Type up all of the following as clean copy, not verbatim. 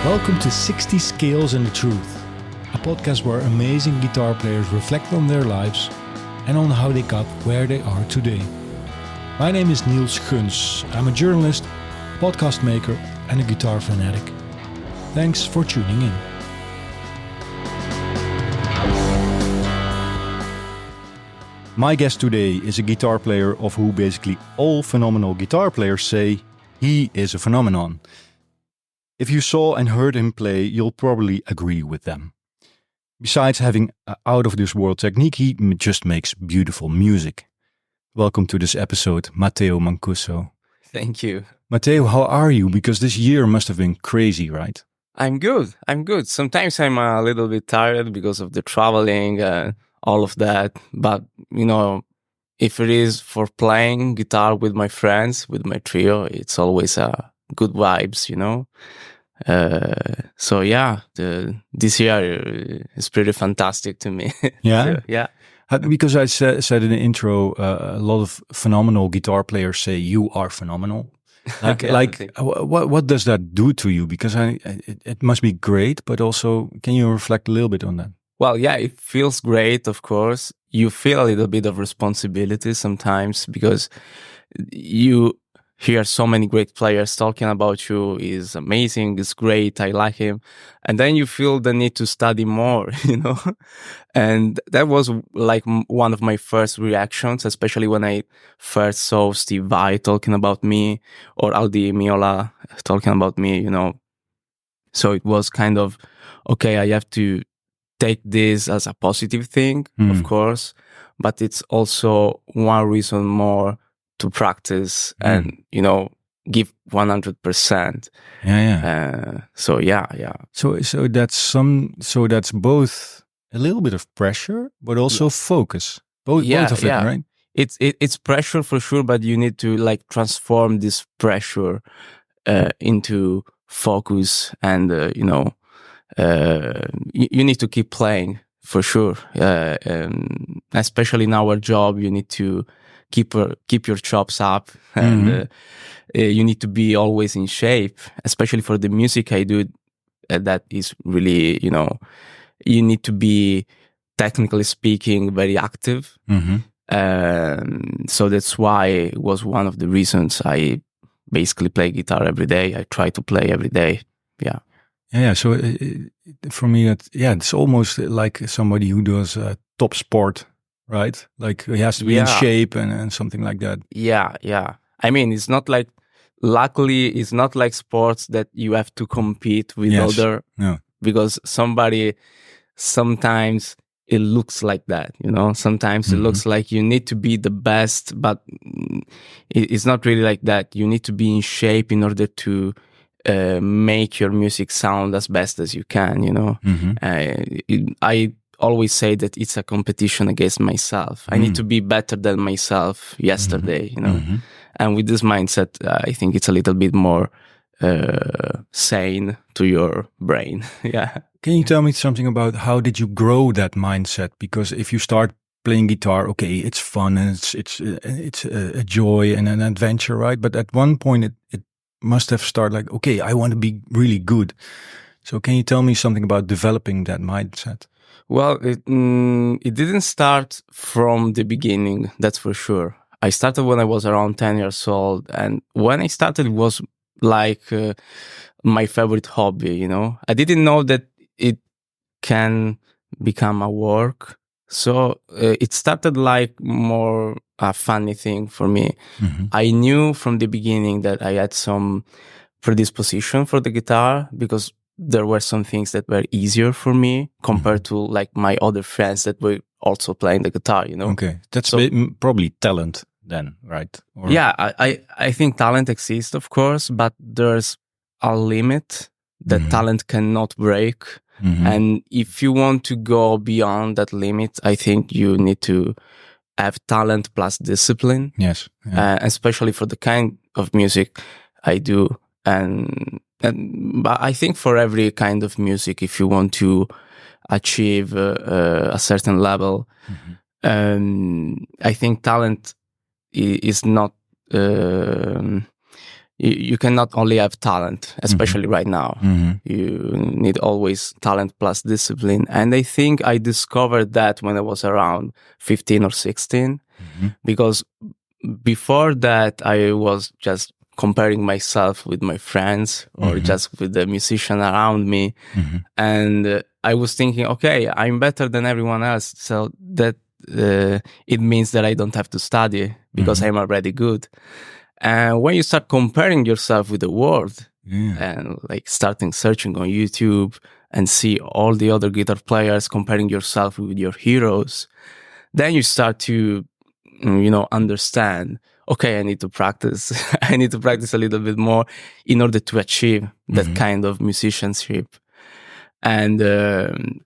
Welcome to 60 Scales and the Truth, a podcast where amazing guitar players reflect on their lives and on how they got where they are today. My name is Niels Guns. I'm a journalist, podcast maker, and a guitar fanatic. Thanks for tuning in. My guest today is a guitar player of who basically all phenomenal guitar players say he is a phenomenon. If you saw and heard him play, you'll probably agree with them. Besides having an out-of-this-world technique, he just makes beautiful music. Welcome to this episode, Matteo Mancuso. Thank you. Matteo, how are you? Because this year must have been crazy, right? I'm good. Sometimes I'm a little bit tired because of the traveling and all of that. But, if it is for playing guitar with my friends, with my trio, it's always good vibes, this year is pretty fantastic to me. Yeah? So, yeah. Because I said in the intro, a lot of phenomenal guitar players say you are phenomenal. What does that do to you? Because it must be great, but also, can you reflect a little bit on that? Well, yeah, it feels great, of course. You feel a little bit of responsibility sometimes because you hear so many great players talking about you. Is amazing, is great, I like him. And then you feel the need to study more, And that was like one of my first reactions, especially when I first saw Steve Vai talking about me or Aldi Miola talking about me, So it was kind of, okay, I have to take this as a positive thing, of course, but it's also one reason more to practice and, give 100%. Yeah. So that's both a little bit of pressure, but also focus. Both of it, right? It's pressure for sure, but you need to transform this pressure into focus and, you need to keep playing for sure. Especially in our job, you need to keep your chops up and you need to be always in shape, especially for the music I do. That is really, you need to be, technically speaking, very active. So that's why it was one of the reasons I basically play guitar every day. I try to play every day. Yeah. So for me, it's almost like somebody who does top sport, right? Like he has to be in shape and something like that. Yeah. I mean, it's not like, luckily, it's not like sports that you have to compete with other. No. Because sometimes it looks like that, Sometimes it looks like you need to be the best, but it's not really like that. You need to be in shape in order to make your music sound as best as you can, I always say that it's a competition against myself. I need to be better than myself yesterday, And with this mindset, I think it's a little bit more sane to your brain. Yeah. Can you tell me something about how did you grow that mindset? Because if you start playing guitar, okay, it's fun and it's a joy and an adventure, right? But at one point, it must have started like, okay, I want to be really good. So can you tell me something about developing that mindset? Well, it didn't start from the beginning, that's for sure. I started when I was around 10 years old. And when I started, it was like my favorite hobby, I didn't know that it can become a work. So it started like more a funny thing for me. I knew from the beginning that I had some predisposition for the guitar because there were some things that were easier for me compared to like my other friends that were also playing the guitar, Okay, that's probably talent then, right? Or... Yeah, I think talent exists, of course, but there's a limit that talent cannot break. And if you want to go beyond that limit, I think you need to have talent plus discipline. Yes. Especially for the kind of music I do. But I think for every kind of music, if you want to achieve a certain level, I think talent is not you cannot only have talent, especially right now. You need always talent plus discipline. And I think I discovered that when I was around 15 or 16, because before that, I was just comparing myself with my friends or just with the musician around me. And I was thinking, okay, I'm better than everyone else. So that it means that I don't have to study because I'm already good. And when you start comparing yourself with the world and like starting searching on YouTube and see all the other guitar players, comparing yourself with your heroes, then you start to, understand, okay, I need to practice. I need to practice a little bit more in order to achieve that kind of musicianship. And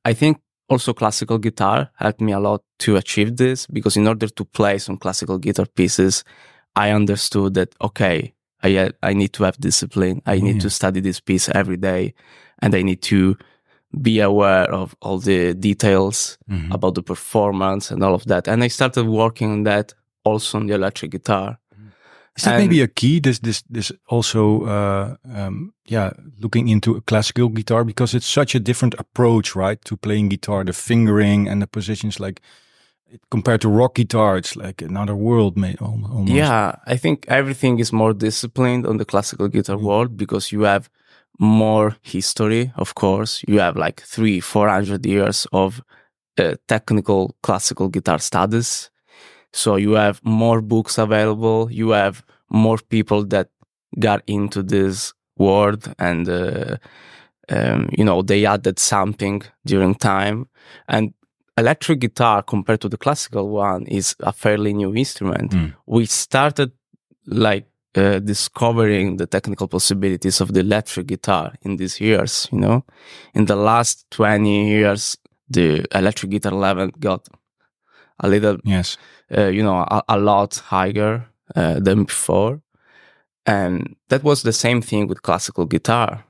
I think also classical guitar helped me a lot to achieve this, because in order to play some classical guitar pieces, I understood that, okay, I need to have discipline. I need to study this piece every day, and I need to be aware of all the details about the performance and all of that. And I started working on that also on the electric guitar. Is that maybe a key? This also, looking into a classical guitar, because it's such a different approach, right, to playing guitar. The fingering and the positions, like compared to rock guitar, it's like another world, made almost. Yeah, I think everything is more disciplined on the classical guitar world, because you have more history. Of course, you have like 300-400 years of technical classical guitar studies. So you have more books available. You have more people that got into this world, and they added something during time. And electric guitar, compared to the classical one, is a fairly new instrument. We started like discovering the technical possibilities of the electric guitar in these years. In the last 20 years, the electric guitar level got a little, a lot higher than before. And that was the same thing with classical guitar.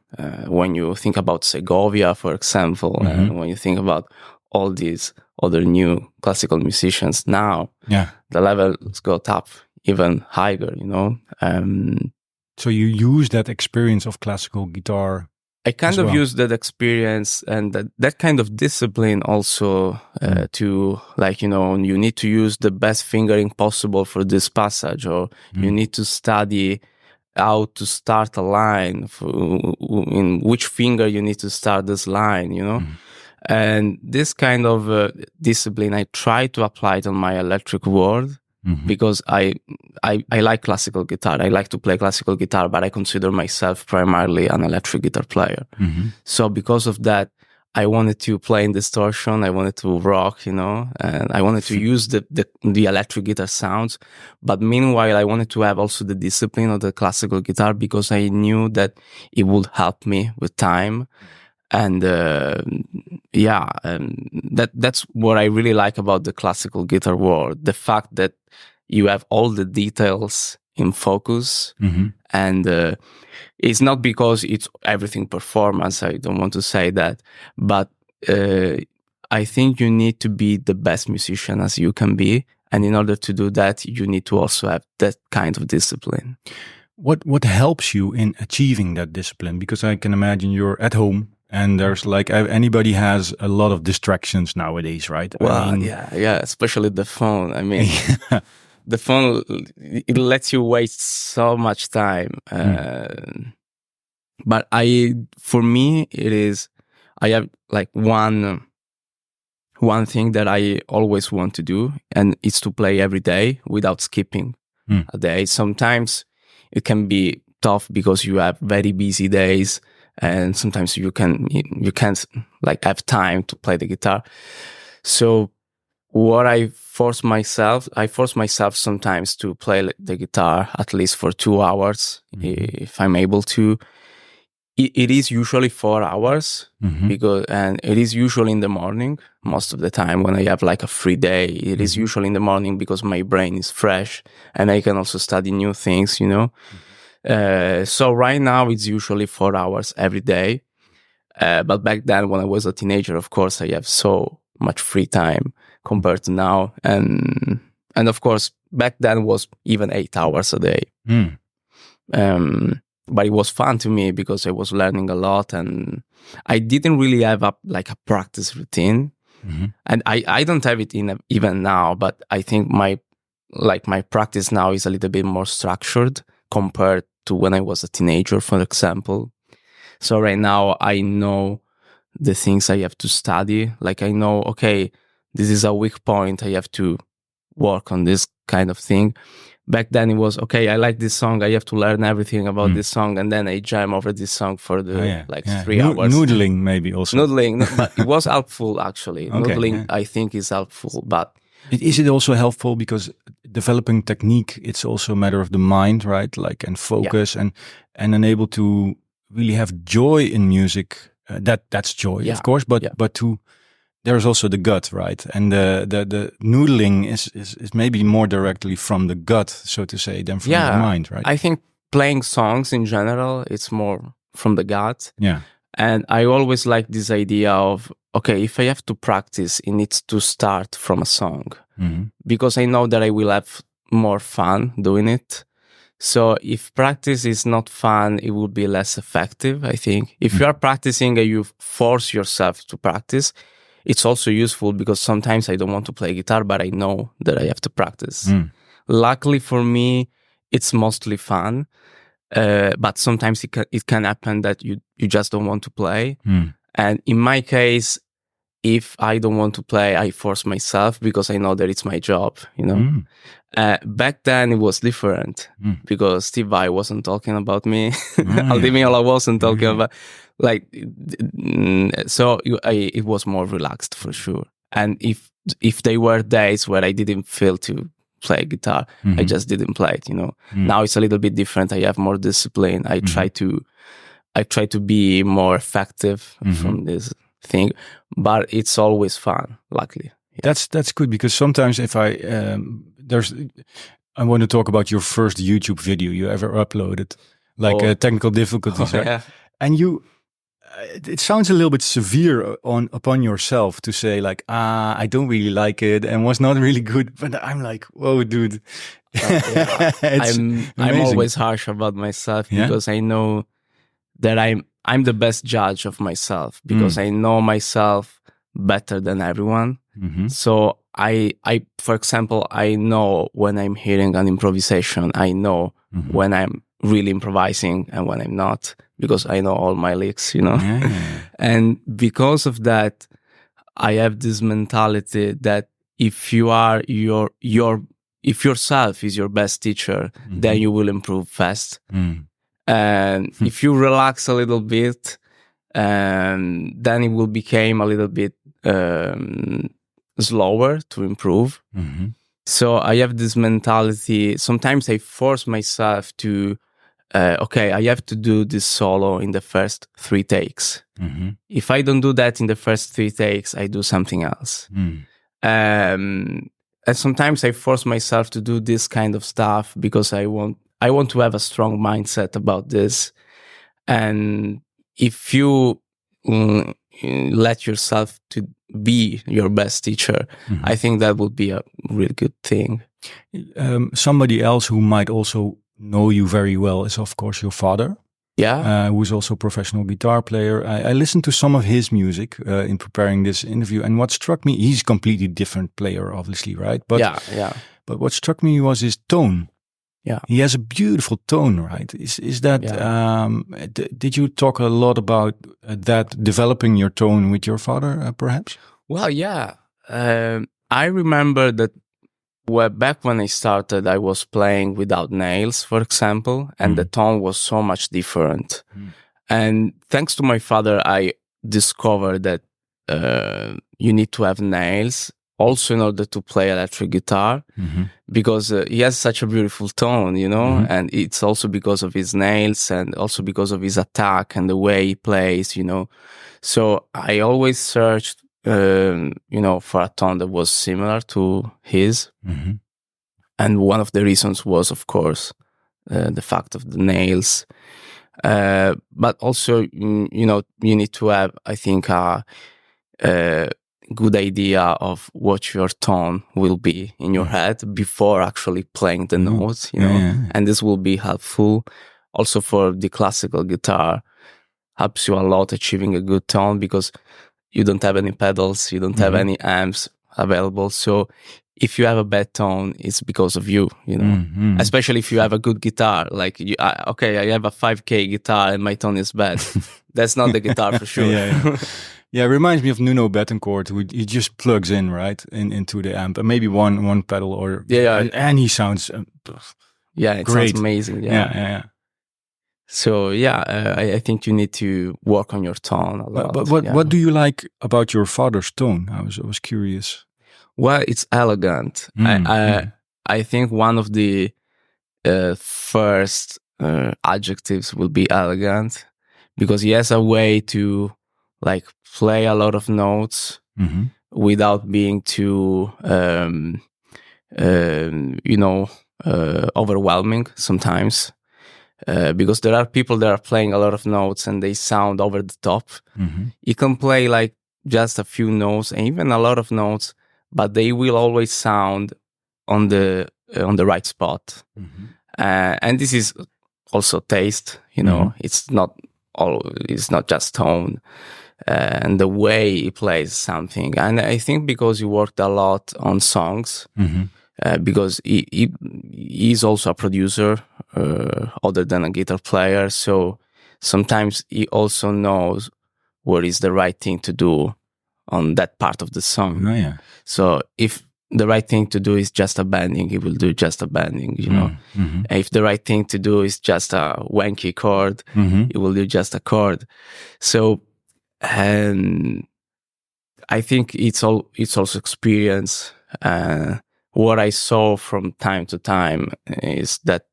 When you think about Segovia, for example, and when you think about all these other new classical musicians now, the levels got up even higher, So you use that experience of classical guitar. I kind of use that experience and that kind of discipline also to, like, you need to use the best fingering possible for this passage, or you need to study how to start a line, in which finger you need to start this line, And this kind of discipline, I try to apply it on my electric world, because I like classical guitar. I like to play classical guitar, but I consider myself primarily an electric guitar player. So because of that, I wanted to play in distortion. I wanted to rock, and I wanted to use the electric guitar sounds. But meanwhile, I wanted to have also the discipline of the classical guitar, because I knew that it would help me with time. And that's what I really like about the classical guitar world. The fact that you have all the details in focus. And it's not because it's everything performance. I don't want to say that. But I think you need to be the best musician as you can be. And in order to do that, you need to also have that kind of discipline. What helps you in achieving that discipline? Because I can imagine you're at home, and there's like anybody has a lot of distractions nowadays, right? Well, yeah, especially the phone. I mean, the phone, it lets you waste so much time. But for me, I have like one thing that I always want to do, and it's to play every day without skipping a day. Sometimes it can be tough because you have very busy days, and sometimes you can't like have time to play the guitar. So what I force myself sometimes to play the guitar at least for 2 hours, if I'm able to. It is usually 4 hours, and it is usually in the morning most of the time when I have like a free day. It is usually in the morning because my brain is fresh and I can also study new things, So right now it's usually 4 hours every day. But back then, when I was a teenager, of course, I have so much free time compared to now. And of course, back then was even 8 hours a day. But it was fun to me because I was learning a lot, and I didn't really have a practice routine. And I don't have it even now, but I think my practice now is a little bit more structured compared to when I was a teenager, for example. So right now I know the things I have to study. Like I know, okay, this is a weak point. I have to work on this kind of thing. Back then it was, okay, I like this song. I have to learn everything about this song. And then I jam over this song for the 3 hours. Noodling maybe also. Noodling, but it was helpful actually. Okay, Noodling, I think, is helpful. But is it also helpful because developing technique, it's also a matter of the mind, right? Like, and focus and unable to really have joy in music. That's joy, of course, but there's also the gut, right? And the noodling is maybe more directly from the gut, so to say, than from the mind, right? I think playing songs in general, it's more from the gut. Yeah. And I always like this idea of, okay, if I have to practice, it needs to start from a song because I know that I will have more fun doing it. So if practice is not fun, it will be less effective, I think. If you are practicing and you force yourself to practice, it's also useful because sometimes I don't want to play guitar, but I know that I have to practice. Luckily for me, it's mostly fun. But sometimes it can happen that you just don't want to play. And in my case, if I don't want to play, I force myself because I know that it's my job, you know. Back then it was different because Steve Vai wasn't talking about me. Aldemiola wasn't talking about, so it was more relaxed for sure. And if there were days where I didn't feel to play guitar, I just didn't play it, you know. Now it's a little bit different. I have more discipline. I try to be more effective from this thing, but it's always fun, luckily. That's good because sometimes if I want to talk about your first YouTube video you ever uploaded, technical difficulties, right? And it sounds a little bit severe upon yourself to say like, I don't really like it and was not really good. But I'm like, whoa, dude. I'm always harsh about myself because I know that I'm the best judge of myself because I know myself better than everyone. So I, for example, I know when I'm hearing an improvisation, I know when I'm really improvising and when I'm not, because I know all my licks, you know. And because of that, I have this mentality that if you are if yourself is your best teacher, then you will improve fast. And if you relax a little bit, then it will become a little bit slower to improve. So I have this mentality. Sometimes I force myself to, okay, I have to do this solo in the first 3 takes. If I don't do that in the first 3 takes, I do something else. And sometimes I force myself to do this kind of stuff because I want to have a strong mindset about this. And if you let yourself to be your best teacher, I think that would be a really good thing. Somebody else who might also know you very well is, of course, your father. Who is also a professional guitar player. I listened to some of his music in preparing this interview, and what struck me, he's a completely different player, obviously, right? But But what struck me was his tone. He has a beautiful tone, right? Is that? Did you talk a lot about that, developing your tone with your father, perhaps? Well, I remember that. Well, back when I started, I was playing without nails, for example, and the tone was so much different. And thanks to my father, I discovered that you need to have nails also in order to play electric guitar, because he has such a beautiful tone, you know, and it's also because of his nails and also because of his attack and the way he plays, you know. So I always searched for a tone that was similar to his. And one of the reasons was, of course, the fact of the nails. But also, you need to have, I think, a good idea of what your tone will be in your head before actually playing the notes, you know, and this will be helpful. also for the classical guitar, helps you a lot achieving a good tone, because you don't have any pedals, you don't have any amps available. So if you have a bad tone, it's because of you, you know. Especially if you have a good guitar, like I have a 5K guitar and my tone is bad. That's not the guitar for sure. Yeah, it reminds me of Nuno Bettencourt, who he just plugs in into the amp, and maybe one pedal, or and he sounds it great. Sounds amazing. Yeah. So I think you need to work on your tone a lot. But what do you like about your father's tone? I was curious. Well, it's elegant. I think one of the first adjectives will be elegant, because he has a way to like play a lot of notes without being too overwhelming sometimes. Because there are people that are playing a lot of notes and they sound over the top. You can play like just a few notes and even a lot of notes, but they will always sound on the right spot. And this is also taste, you know. It's not just tone and the way he plays something. And I think because he worked a lot on songs, because he's also a producer other than a guitar player, so sometimes he also knows what is the right thing to do on that part of the song. So if the right thing to do is just a bending, he will do just a bending, you know. If the right thing to do is just a wanky chord, he will do just a chord. So and I think it's also experience. What I saw from time to time is that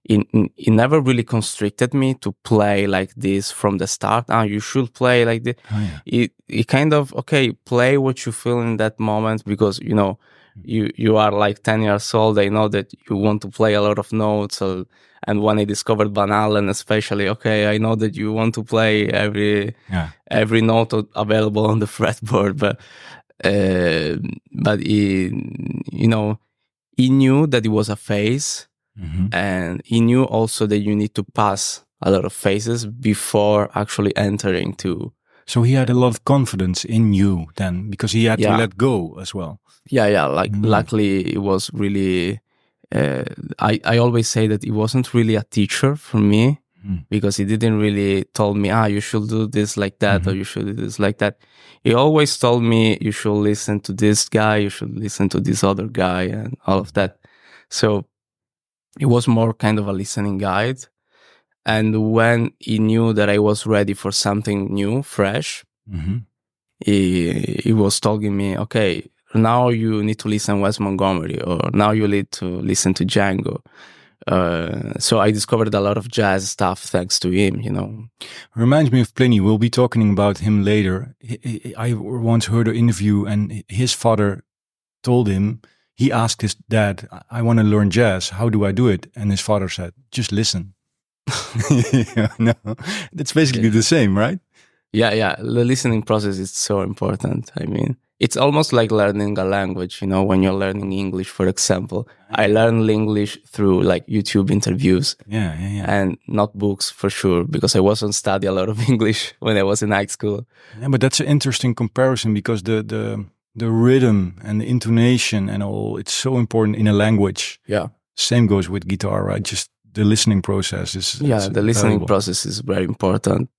it never really constricted me to play like this from the start. You should play like this. It kind of, play what you feel in that moment, because, you know, you are like 10 years old. I know that you want to play a lot of notes. And when I discovered Van Halen, especially, I know that you want to play every note available on the fretboard. But he knew that it was a phase, and he knew also that you need to pass a lot of phases before actually entering to. So he had a lot of confidence in you then, because he had to let go as well. Luckily it was really. I always say that he wasn't really a teacher for me, because he didn't really told me, you should do this like that, or you should do this like that. He always told me, you should listen to this guy, you should listen to this other guy, and all of that. So it was more kind of a listening guide. And when he knew that I was ready for something new, fresh, he was telling me, now you need to listen Wes Montgomery, or now you need to listen to Django. So I discovered a lot of jazz stuff thanks to him, you know. Reminds me of Pliny. We'll be talking about him later. I once heard an interview, and his father told him, he asked his dad, I want to learn jazz. How do I do it? And his father said, just listen. No, that's basically the same, right? Yeah. The listening process is so important. I mean, it's almost like learning a language, you know, when you're learning English, for example. I learned English through like YouTube interviews. Yeah. And not books, for sure, because I wasn't studying a lot of English when I was in high school. Yeah, but that's an interesting comparison, because the rhythm and the intonation and all, it's so important in a language. Yeah. Same goes with guitar, right? Just the listening process is the listening process is very important.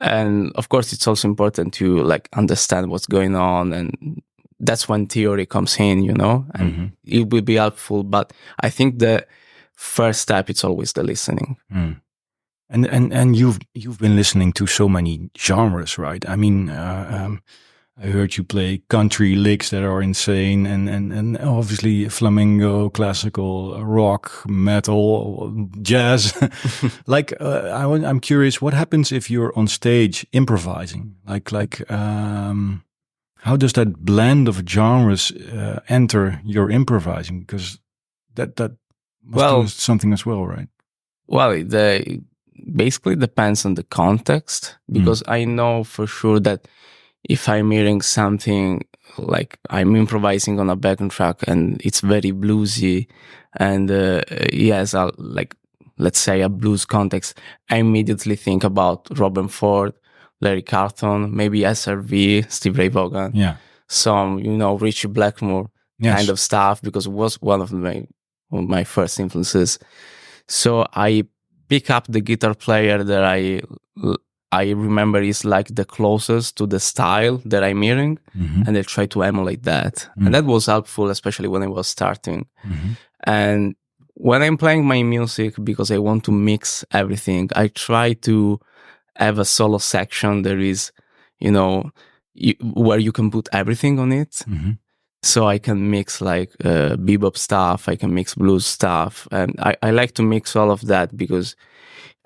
And of course, it's also important to like understand what's going on, and that's when theory comes in, you know, and it will be helpful. But I think the first step, it's always the listening. And you've been listening to so many genres, right? I mean, I heard you play country licks that are insane, and obviously flamenco, classical, rock, metal, jazz. Like, I'm curious, what happens if you're on stage improvising? How does that blend of genres enter your improvising? Because that must do something as well, right? Well, it basically depends on the context, because I know for sure that if I'm hearing something, like I'm improvising on a backing track and it's very bluesy, and he has a let's say, a blues context, I immediately think about Robin Ford, Larry Carlton, maybe SRV, Steve Ray Vaughan, some, Richie Blackmore kind of stuff, because it was one of my first influences. So I pick up the guitar player that I remember is like the closest to the style that I'm hearing, and I try to emulate that. And that was helpful, especially when I was starting. And when I'm playing my music, because I want to mix everything, I try to have a solo section that is, where you can put everything on it. So I can mix like bebop stuff, I can mix blues stuff. And I like to mix all of that because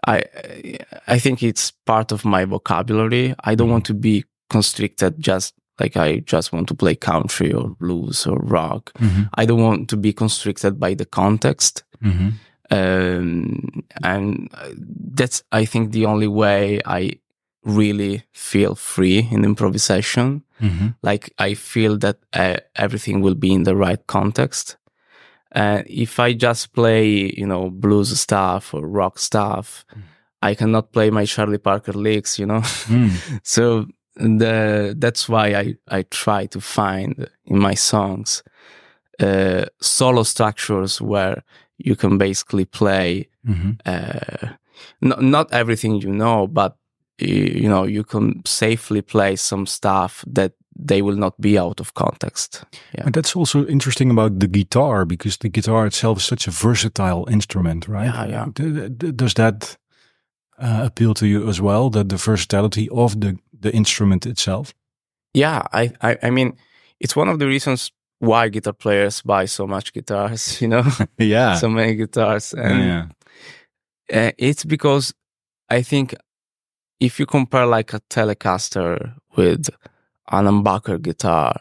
I think it's part of my vocabulary. I don't want to be constricted just like I just want to play country or blues or rock. I don't want to be constricted by the context. And that's, I think, the only way I really feel free in improvisation. Like I feel that everything will be in the right context. If I just play, blues stuff or rock stuff, I cannot play my Charlie Parker licks, So that's why I try to find in my songs solo structures where you can basically play not everything, but you can safely play some stuff that they will not be out of context. And that's also interesting about the guitar, because the guitar itself is such a versatile instrument, right? Does that appeal to you as well, that the versatility of the instrument itself? Yeah, I mean, it's one of the reasons why guitar players buy so much guitars, so many guitars. And it's because I think if you compare like a Telecaster with an humbucker guitar,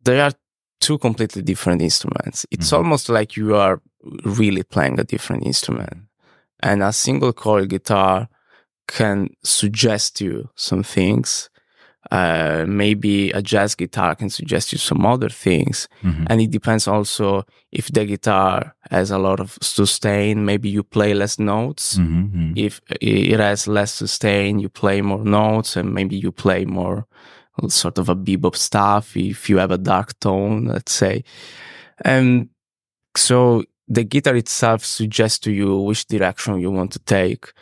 they are two completely different instruments. It's almost like you are really playing a different instrument. And a single coil guitar can suggest you some things. Maybe a jazz guitar can suggest you some other things. And it depends also if the guitar has a lot of sustain, maybe you play less notes. If it has less sustain, you play more notes, and maybe you play more sort of a bebop stuff if you have a dark tone, let's say. And so the guitar itself suggests to you which direction you want to take.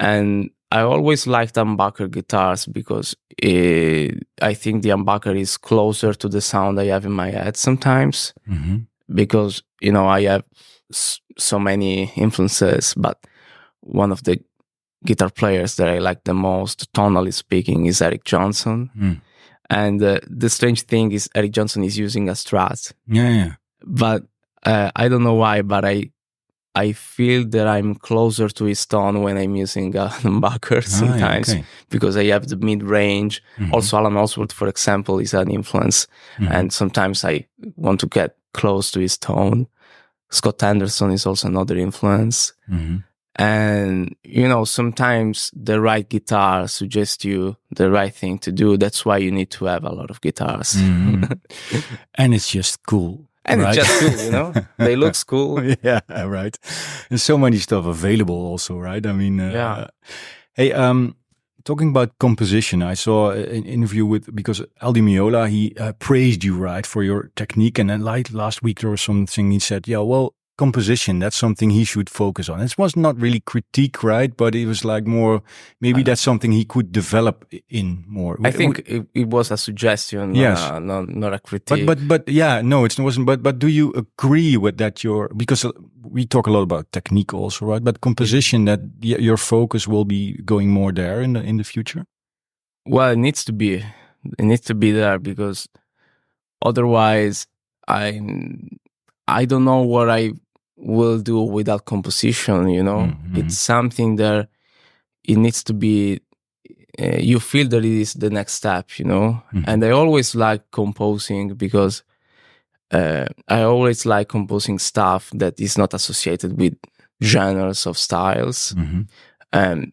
And I always liked humbucker guitars because I think the humbucker is closer to the sound I have in my head sometimes. Because, I have so many influences, but one of the guitar players that I like the most, tonally speaking, is Eric Johnson. And the strange thing is Eric Johnson is using a Strat. But I don't know why, but I feel that I'm closer to his tone when I'm using a humbucker sometimes, because I have the mid-range. Also, Alan Oswald, for example, is an influence. And sometimes I want to get close to his tone. Scott Anderson is also another influence. And, sometimes the right guitar suggests you the right thing to do. That's why you need to have a lot of guitars. And it's just cool. And it's just cool, They look cool. Right. There's so many stuff available also, right? I mean, hey, talking about composition, I saw an interview because Aldi Meola, he praised you, right, for your technique. And then like last week, there was something he said, composition, that's something he should focus on. It was not really critique, right? But it was like more, maybe that's something he could develop in more. I think it was a suggestion, not a critique. But it wasn't. But do you agree with that? Because we talk a lot about technique also, right? But composition, that your focus will be going more there in the future. Well, it needs to be there, because otherwise, I don't know what I will do without composition, It's something that it needs to be, you feel that it is the next step, And I always like composing because I always like composing stuff that is not associated with genres of styles. And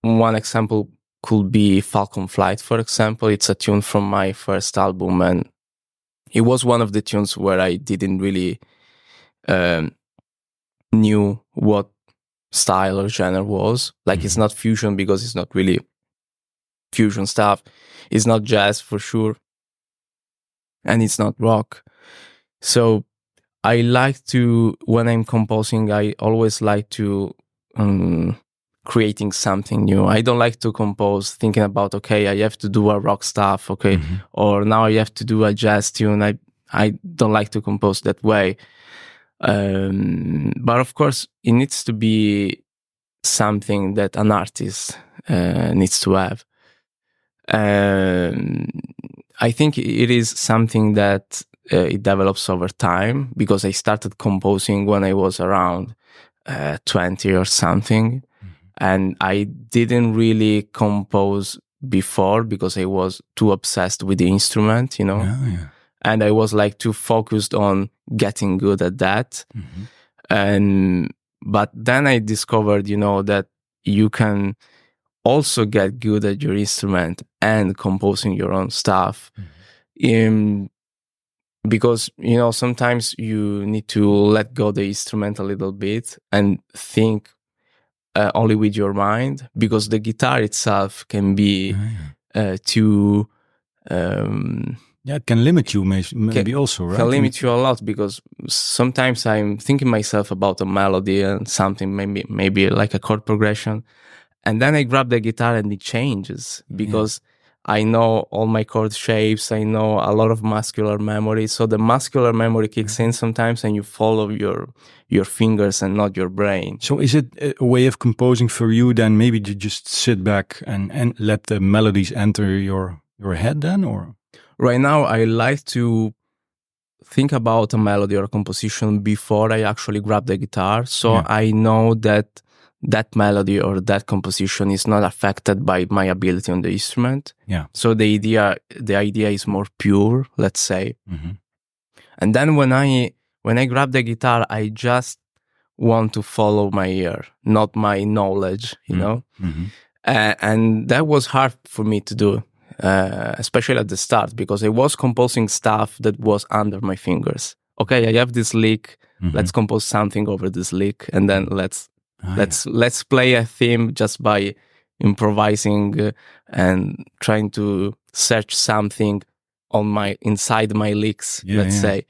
one example could be Falcon Flight, for example. It's a tune from my first album, and it was one of the tunes where I didn't really knew what style or genre was. Like it's not fusion because it's not really fusion stuff. It's not jazz for sure. And it's not rock. So I like to, when I'm composing, I always like to creating something new. I don't like to compose thinking about, okay, I have to do a rock stuff, okay, or now I have to do a jazz tune. I don't like to compose that way. But of course, it needs to be something that an artist needs to have. I think it is something that it develops over time, because I started composing when I was around 20 or something. And I didn't really compose before because I was too obsessed with the instrument, you know? Yeah. And I was like too focused on getting good at that. But then I discovered, you know, that you can also get good at your instrument and composing your own stuff. Because, you know, sometimes you need to let go the instrument a little bit and think only with your mind, because the guitar itself can be too... it can limit you maybe also, right? Can limit you a lot, because sometimes I'm thinking myself about a melody and something, maybe like a chord progression, and then I grab the guitar and it changes, because I know all my chord shapes, I know a lot of muscular memory, so the muscular memory kicks in sometimes, and you follow your fingers and not your brain. So is it a way of composing for you then, maybe to just sit back and let the melodies enter your head then, or? Right now, I like to think about a melody or a composition before I actually grab the guitar. So I know that that melody or that composition is not affected by my ability on the instrument. Yeah. So the idea is more pure, let's say. And then when I grab the guitar, I just want to follow my ear, not my knowledge, you know? And that was hard for me to do. Especially at the start, because I was composing stuff that was under my fingers. Okay, I have this lick. Let's compose something over this lick, and then let's play a theme just by improvising and trying to search something on inside my licks. Let's say.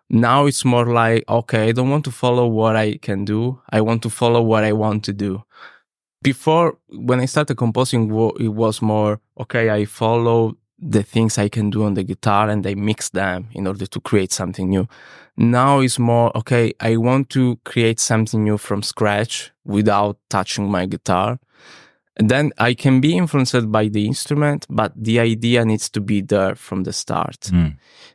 Now it's more like, okay, I don't want to follow what I can do. I want to follow what I want to do. Before, when I started composing, it was more, okay, I follow the things I can do on the guitar and I mix them in order to create something new. Now it's more, okay, I want to create something new from scratch without touching my guitar. And then I can be influenced by the instrument, but the idea needs to be there from the start.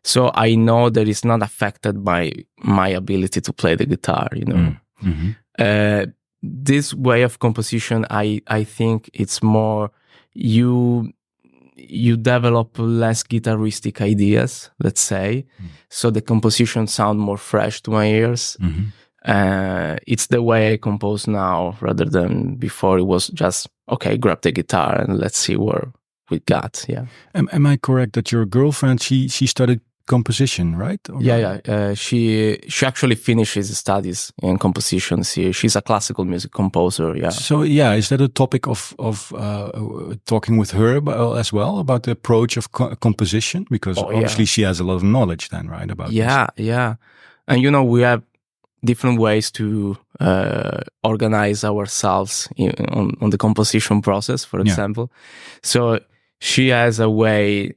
So I know that it's not affected by my ability to play the guitar, you know. This way of composition, I think it's more you develop less guitaristic ideas, let's say, so the composition sound more fresh to my ears. It's the way I compose now, rather than before. It was just, okay, grab the guitar and let's see where we got. Yeah. Am I correct that your girlfriend, she studied composition, right? Or She actually finishes studies in composition. She's a classical music composer. Yeah. So is that a topic of talking with her as well about the approach of composition? Because obviously she has a lot of knowledge then, right? About this. Yeah. And you know, we have different ways to organize ourselves on the composition process, for example. So she has a way,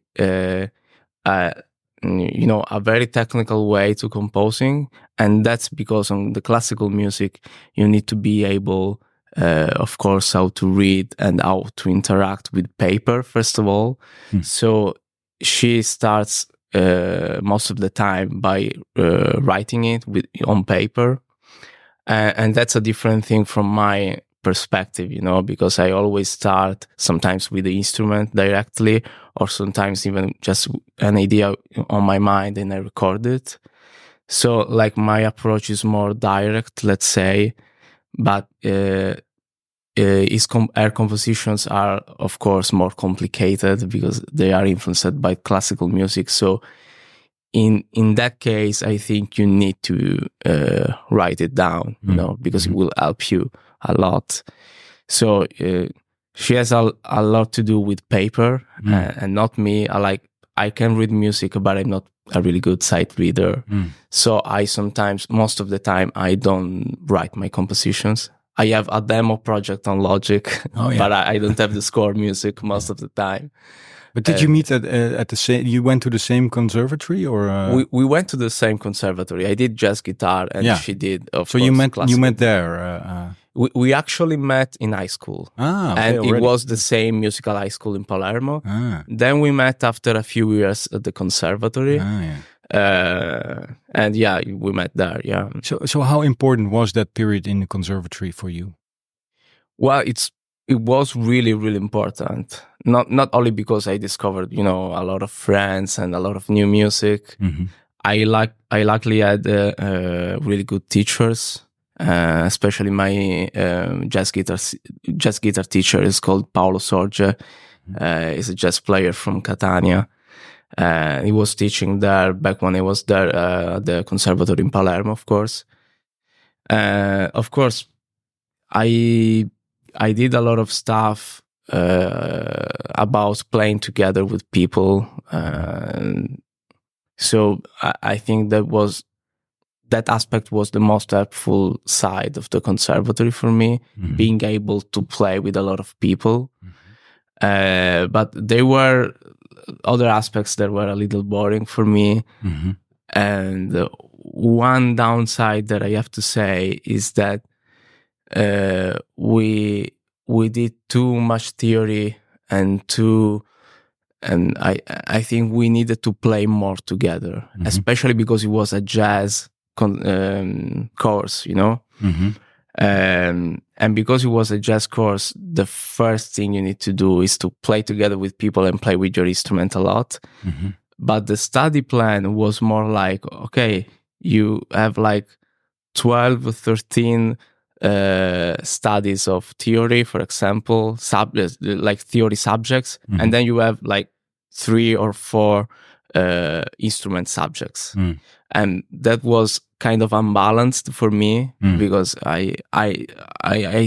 you know, a very technical way to composing, and that's because on the classical music you need to be able, of course, how to read and how to interact with paper first of all. So she starts most of the time by writing it on paper, and that's a different thing from my perspective, you know, because I always start sometimes with the instrument directly, or sometimes even just an idea on my mind and I record it. So like my approach is more direct, let's say, but her compositions are of course more complicated because they are influenced by classical music. So in that case, I think you need to write it down, you know, because it will help you a lot. So she has a lot to do with paper, and not me. I can read music, but I'm not a really good sight reader. So I sometimes, most of the time, I don't write my compositions. I have a demo project on Logic, but I don't have the score music most of the time. But did you meet at the same? You went to the same conservatory, or we went to the same conservatory. I did jazz guitar, and she did. So you met there. We actually met in high school, and it was the same musical high school in Palermo. Then we met after a few years at the conservatory, and we met there. Yeah. So how important was that period in the conservatory for you? Well, it was really, really important. Not only because I discovered, you know, a lot of friends and a lot of new music. I luckily had really good teachers. Especially my jazz guitar teacher is called Paolo Sorge. He's a jazz player from Catania. He was teaching there back when I was there at the conservatory in Palermo, of course. Of course, I did a lot of stuff about playing together with people. So I think that aspect was the most helpful side of the conservatory for me, being able to play with a lot of people. But there were other aspects that were a little boring for me. And one downside that I have to say is that we did too much theory and I think we needed to play more together, especially because it was a jazz course, you know. And because it was a jazz course, the first thing you need to do is to play together with people and play with your instrument a lot. But the study plan was more like, okay, you have like 12 or 13 studies of theory, for example, like theory subjects, and then you have like 3 or 4 instrument subjects. And that was kind of unbalanced for me, because I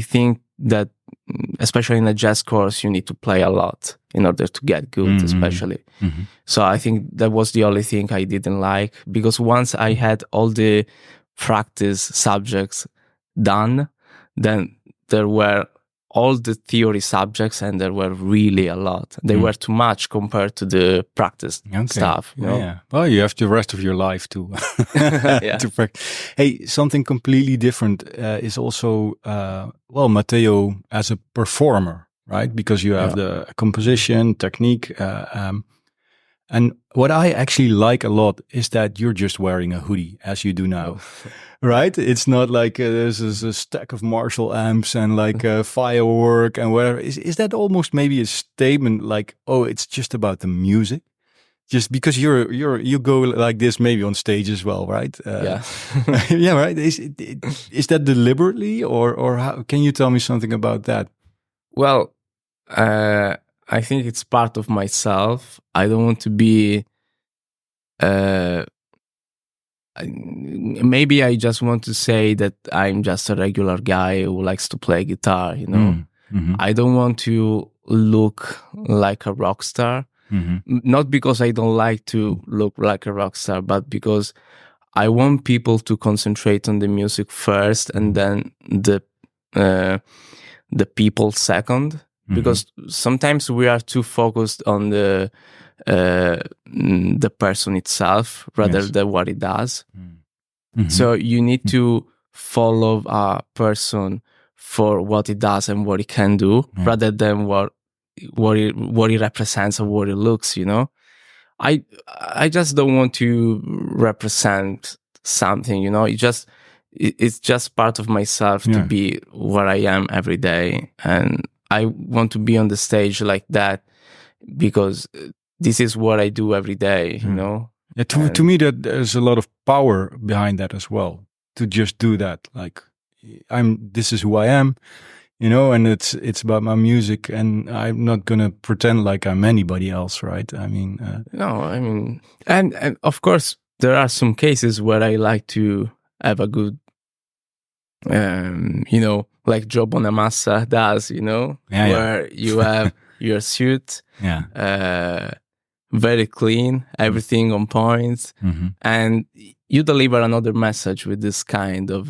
think that especially in a jazz course you need to play a lot in order to get good, especially. So I think that was the only thing I didn't like, because once I had all the practice subjects done, then there were all the theory subjects, and there were really a lot. They were too much compared to the practice stuff. You know? Yeah. Well, you have the rest of your life to to practice. Hey, something completely different is also Matteo as a performer, right? Because you have the composition technique. And what I actually like a lot is that you're just wearing a hoodie, as you do now, right? It's not like there's a stack of Marshall amps and like firework and whatever. Is that almost maybe a statement like, oh, it's just about the music? Just because you go like this maybe on stage as well, right? Yeah, right. Is that deliberately, or how? Can you tell me something about that? Well, I think it's part of myself. I don't want to be. Maybe I just want to say that I'm just a regular guy who likes to play guitar. You know, I don't want to look like a rock star. Not because I don't like to look like a rock star, but because I want people to concentrate on the music first, and then the people second. Because sometimes we are too focused on the person itself rather than what it does. So you need to follow a person for what it does and what it can do, rather than what it represents or what it looks. You know, I just don't want to represent something. You know, it's just part of myself to be where I am every day, and I want to be on the stage like that because this is what I do every day, you know? Yeah, to me, that there's a lot of power behind that as well. To just do that, like this is who I am. you know, and it's about my music, and I'm not gonna pretend like I'm anybody else, right? I mean, No, I mean, and of course there are some cases where I like to have a good, you know, like Joe Bonamassa does, you know, Yeah, where you have your suit, yeah. very clean, everything on point, Mm-hmm. and you deliver another message with this kind of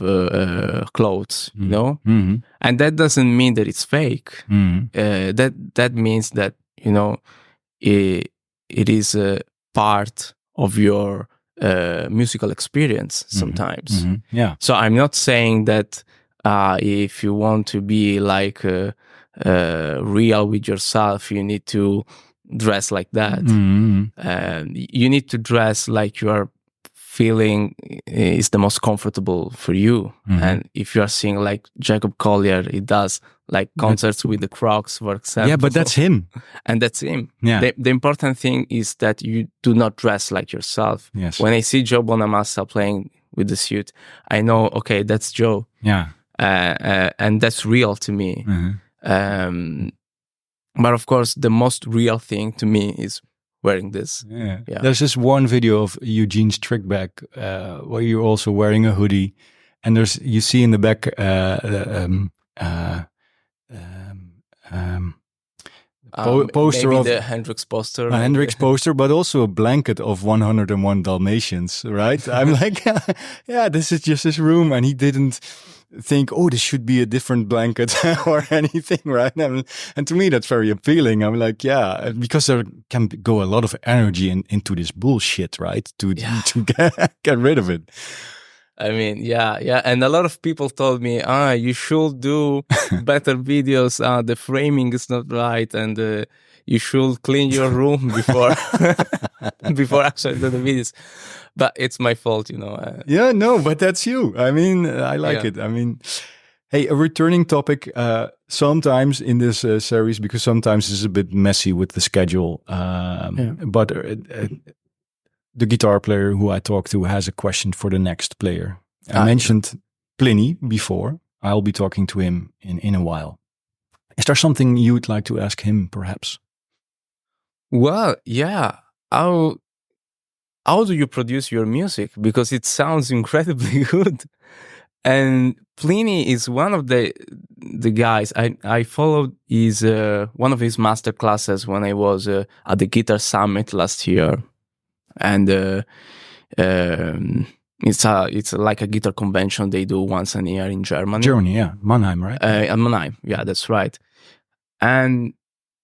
clothes, you know, Mm-hmm. and that doesn't mean that it's fake. Mm-hmm. That means that, you know, it is a part of your musical experience sometimes. Mm-hmm. Yeah. So I'm not saying that if you want to be like real with yourself, you need to dress like that. Mm-hmm. You need to dress like you are feeling is the most comfortable for you. And if you are seeing like Jacob Collier, he does like concerts with the Crocs, for example. Yeah, but that's him. And that's him. Yeah. The important thing is that you do not dress like yourself. Yes. When I see Joe Bonamassa playing with the suit, I know, okay, that's Joe. Yeah. And that's real to me. But of course, the most real thing to me is wearing this. Yeah. Yeah. There's this one video of Eugene's Trickback where you're also wearing a hoodie, and you see in the back poster maybe of the Hendrix poster. a Hendrix poster, but also a blanket of 101 Dalmatians, right? I'm like, yeah, this is just his room, and he didn't think, oh, this should be a different blanket or anything, right? And to me, that's very appealing. I'm like, yeah, because there can go a lot of energy into this bullshit, right? To get rid of it. I mean, yeah. And a lot of people told me, you should do better videos. The framing is not right. And you should clean your room before before actually do the videos. But it's my fault, you know. Yeah, no, but that's you. I mean, I like it. I mean, hey, a returning topic sometimes in this series, because sometimes it's a bit messy with the schedule. But the guitar player who I talked to has a question for the next player. I mentioned Pliny before. I'll be talking to him in a while. Is there something you would like to ask him, perhaps? Well, yeah. How do you produce your music? Because it sounds incredibly good. And Pliny is one of the guys I followed. Is one of his master classes when I was at the Guitar Summit last year. And it's like a guitar convention they do once a year in Germany. Germany, yeah, Mannheim, right? Mannheim, yeah, that's right. And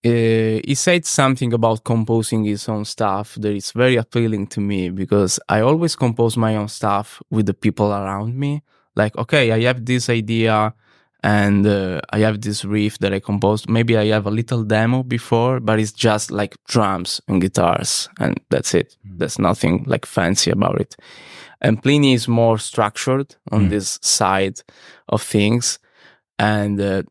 he said something about composing his own stuff that is very appealing to me, because I always compose my own stuff with the people around me. Like, okay, I have this idea and I have this riff that I composed. Maybe I have a little demo before, but it's just like drums and guitars, and that's it. There's nothing like fancy about it. And Pliny is more structured on this side of things. And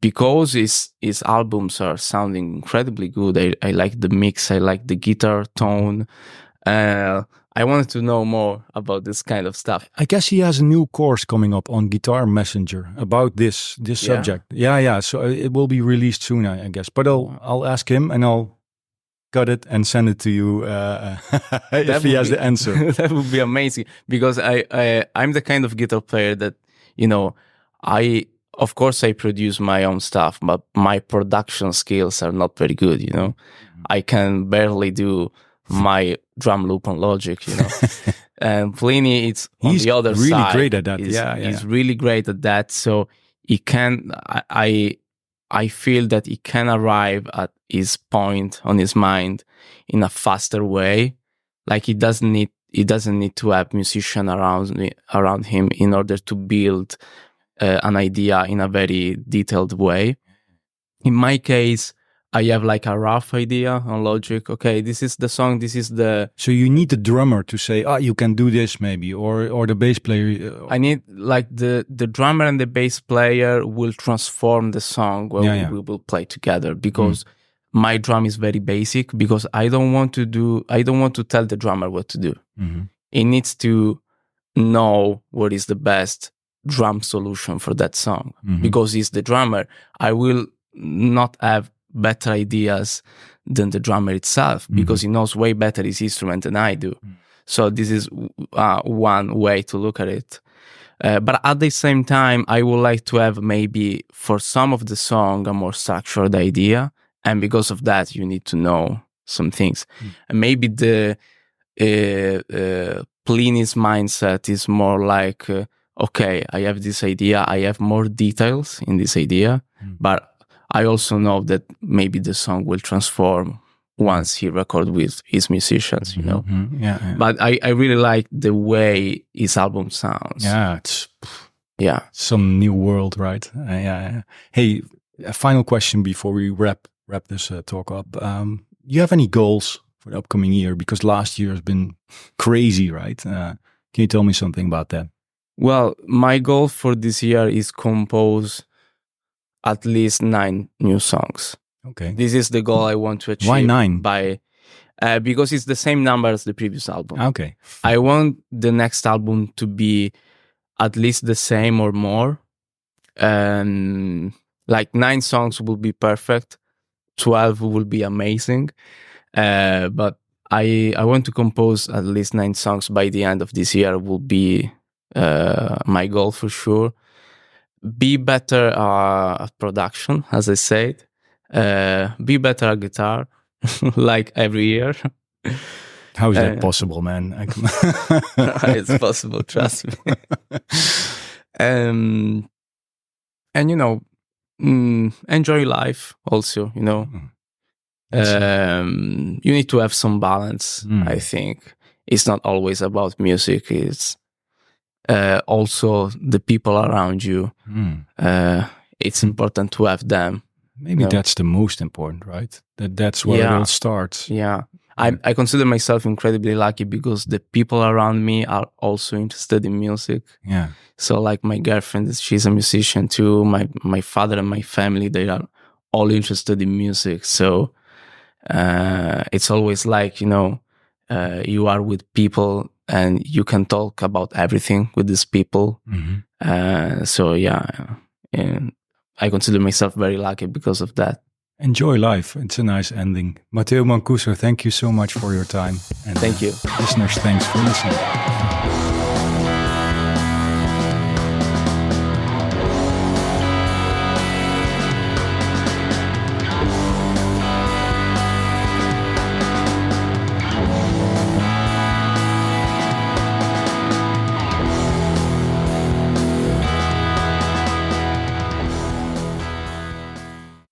because his albums are sounding incredibly good, I like the mix, I like the guitar tone. I wanted to know more about this kind of stuff. I guess he has a new course coming up on Guitar Messenger about this subject. Yeah. So it will be released soon, I guess. But I'll ask him, and I'll cut it and send it to you if he has the answer. That would be amazing, because I'm the kind of guitar player that, you know, of course I produce my own stuff, but my production skills are not very good, you know. I can barely do my drum loop on Logic, you know. And Pliny, it's on the other really side. Great at that. He's really great at that. So he can, I feel that he can arrive at his point on his mind in a faster way. Like he doesn't need to have musician around him in order to build an idea in a very detailed way. In my case, I have like a rough idea on Logic. Okay, this is the song. This is the. So you need the drummer to say, you can do this maybe, or the bass player. I need like the drummer and the bass player will transform the song when we will play together, because my drum is very basic, because I don't want to tell the drummer what to do. He needs to know what is the best drum solution for that song. Because he's the drummer, I will not have better ideas than the drummer itself, because he knows way better his instrument than I do. So this is one way to look at it. But at the same time, I would like to have maybe for some of the song a more structured idea, and because of that, you need to know some things. And maybe the Pliny's mindset is more like, okay, I have this idea, I have more details in this idea, but I also know that maybe the song will transform once he record with his musicians, you know. Yeah. But I really like the way his album sounds. Yeah, it's Yeah. some new world, right? Yeah. Hey, a final question before we wrap this talk up. You have any goals for the upcoming year? Because last year has been crazy, right? Can you tell me something about that? Well, my goal for this year is compose at least 9 new songs. Okay. This is the goal I want to achieve. Why 9? Because it's the same number as the previous album. Okay. I want the next album to be at least the same or more. Like 9 songs will be perfect. 12 will be amazing. But I want to compose at least 9 songs by the end of this year will be my goal for sure. Be better at production, as I said. Be better at guitar, like every year. How is that possible, man? It's possible, trust me. And you know, enjoy life also, you know. You need to have some balance, I think. It's not always about music. It's also the people around you. It's important to have them. Maybe that's the most important, right? That's where it all starts. Yeah. I consider myself incredibly lucky because the people around me are also interested in music. Yeah. So like my girlfriend, she's a musician too. My father and my family, they are all interested in music. So it's always like, you know, you are with people and you can talk about everything with these people. So yeah, and I consider myself very lucky because of that. Enjoy life. It's a nice ending. Matteo Mancuso, thank you so much for your time. And thank you. Listeners, thanks for listening.